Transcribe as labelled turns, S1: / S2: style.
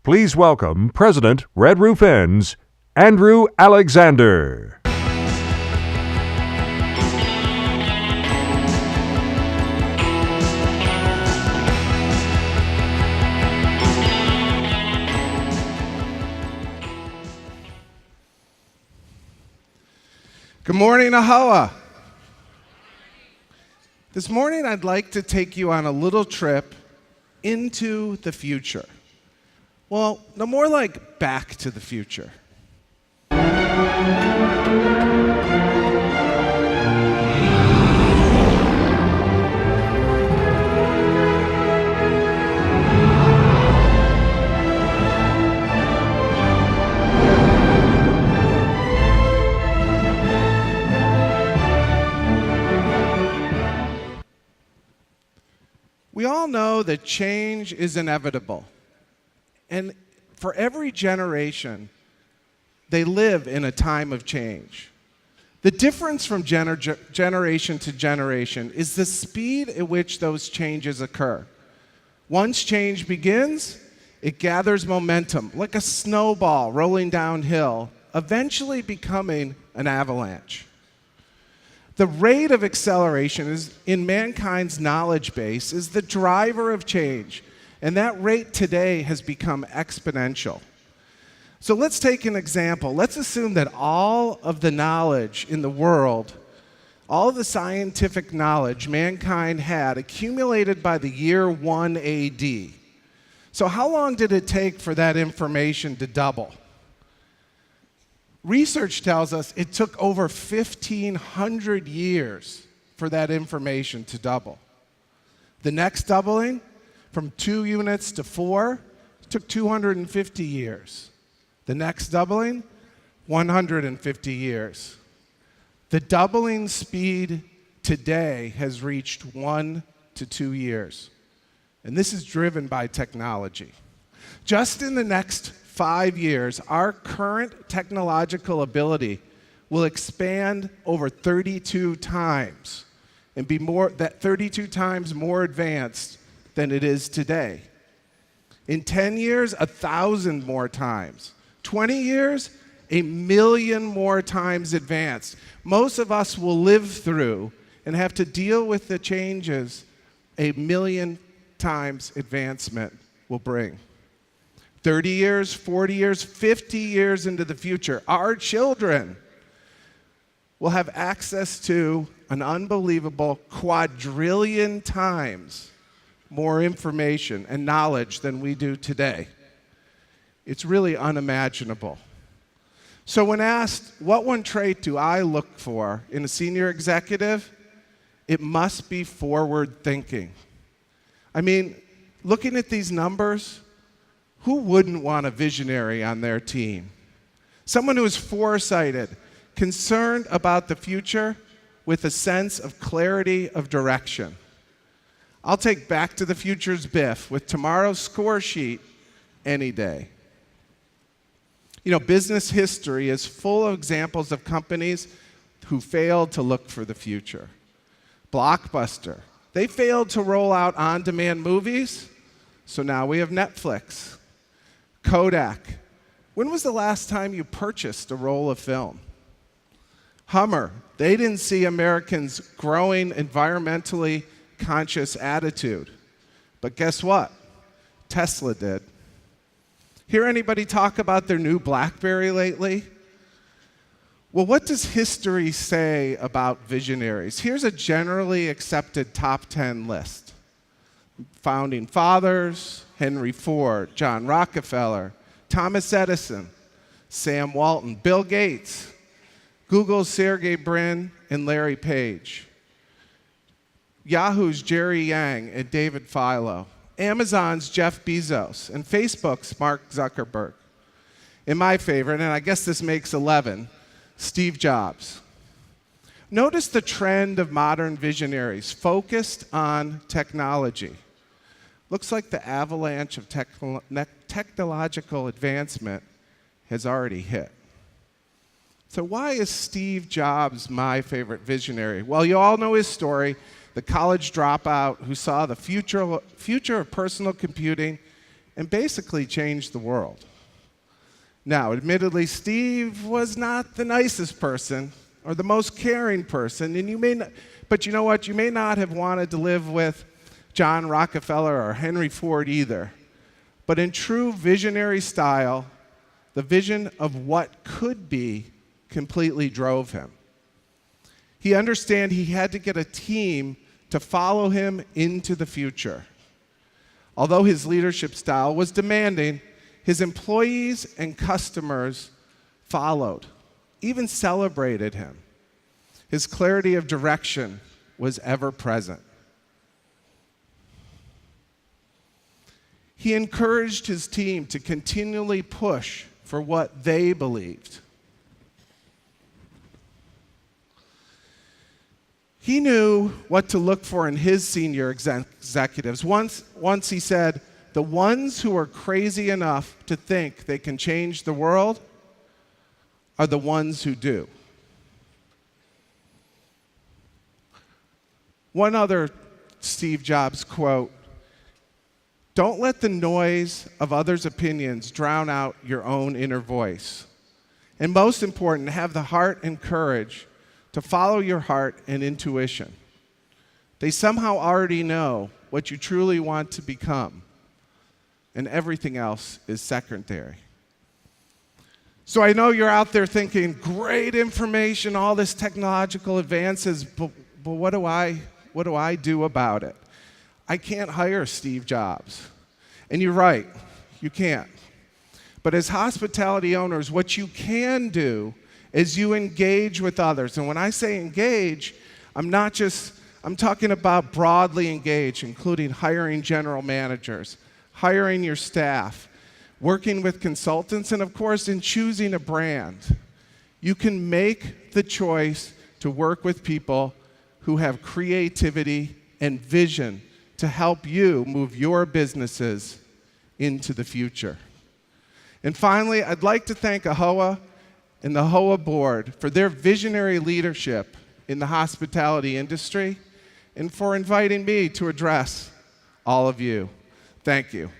S1: Please welcome President Red Roof Inns, Andrew Alexander.
S2: Good morning, AAHOA. This morning, I'd like to take you on a little trip into the future. Well, no, more like back to the future. We all know that change is inevitable. And for every generation, they live in a time of change. The difference from generation to generation is the speed at which those changes occur. Once change begins, it gathers momentum, like a snowball rolling downhill, eventually becoming an avalanche. The rate of acceleration in mankind's knowledge base is the driver of change, and that rate today has become exponential. So let's take an example. Let's assume that all of the knowledge in the world, all of the scientific knowledge mankind had accumulated by the year 1 AD. So how long did it take for that information to double? Research tells us it took over 1,500 years for that information to double. The next doubling, from 2 units to 4, took 250 years. The next doubling, 150 years. The doubling speed today has reached 1 to 2 years. And this is driven by technology. Just in the next 5 years, our current technological ability will expand over 32 times and be 32 times more advanced than it is today. In 10 years, 1,000 more times. 20 years, 1,000,000 more times advanced. Most of us will live through and have to deal with the changes 1,000,000 times advancement will bring. 30 years, 40 years, 50 years into the future, our children will have access to an unbelievable quadrillion times more information and knowledge than we do today. It's really unimaginable. So when asked, what one trait do I look for in a senior executive? It must be forward thinking. I mean, looking at these numbers, who wouldn't want a visionary on their team? Someone who is foresighted, concerned about the future with a sense of clarity of direction. I'll take Back to the Future's Biff with tomorrow's score sheet any day. You know, business history is full of examples of companies who failed to look for the future. Blockbuster, they failed to roll out on-demand movies, so now we have Netflix. Kodak, when was the last time you purchased a roll of film? Hummer, they didn't see Americans' growing environmentally conscious attitude. But guess what? Tesla did. Hear anybody talk about their new BlackBerry lately? Well, what does history say about visionaries? Here's a generally accepted top 10 list. Founding fathers, Henry Ford, John Rockefeller, Thomas Edison, Sam Walton, Bill Gates, Google's Sergey Brin and Larry Page, Yahoo's Jerry Yang and David Filo, Amazon's Jeff Bezos, and Facebook's Mark Zuckerberg. And my favorite, and I guess this makes 11, Steve Jobs. Notice the trend of modern visionaries focused on technology. Looks like the avalanche of technological advancement has already hit. So why is Steve Jobs my favorite visionary? Well, you all know his story. The college dropout who saw the future of personal computing and basically changed the world. Now, admittedly, Steve was not the nicest person or the most caring person, and but you know what? You may not have wanted to live with John Rockefeller or Henry Ford either. But in true visionary style, the vision of what could be completely drove him. He understood he had to get a team to follow him into the future. Although his leadership style was demanding, his employees and customers followed, even celebrated him. His clarity of direction was ever present. He encouraged his team to continually push for what they believed. He knew what to look for in his senior executives. Once he said, the ones who are crazy enough to think they can change the world are the ones who do. One other Steve Jobs quote, don't let the noise of others' opinions drown out your own inner voice. And most important, have the heart and courage to follow your heart and intuition. They somehow already know what you truly want to become, and everything else is secondary. So I know you're out there thinking, great information, all this technological advances, but what do I do about it? I can't hire Steve Jobs. And you're right, you can't. But as hospitality owners, what you can do is you engage with others. And when I say engage, I'm talking about broadly engage, including hiring general managers, hiring your staff, working with consultants, and of course, in choosing a brand. You can make the choice to work with people who have creativity and vision to help you move your businesses into the future. And finally, I'd like to thank AAHOA and the AAHOA board for their visionary leadership in the hospitality industry and for inviting me to address all of you. Thank you.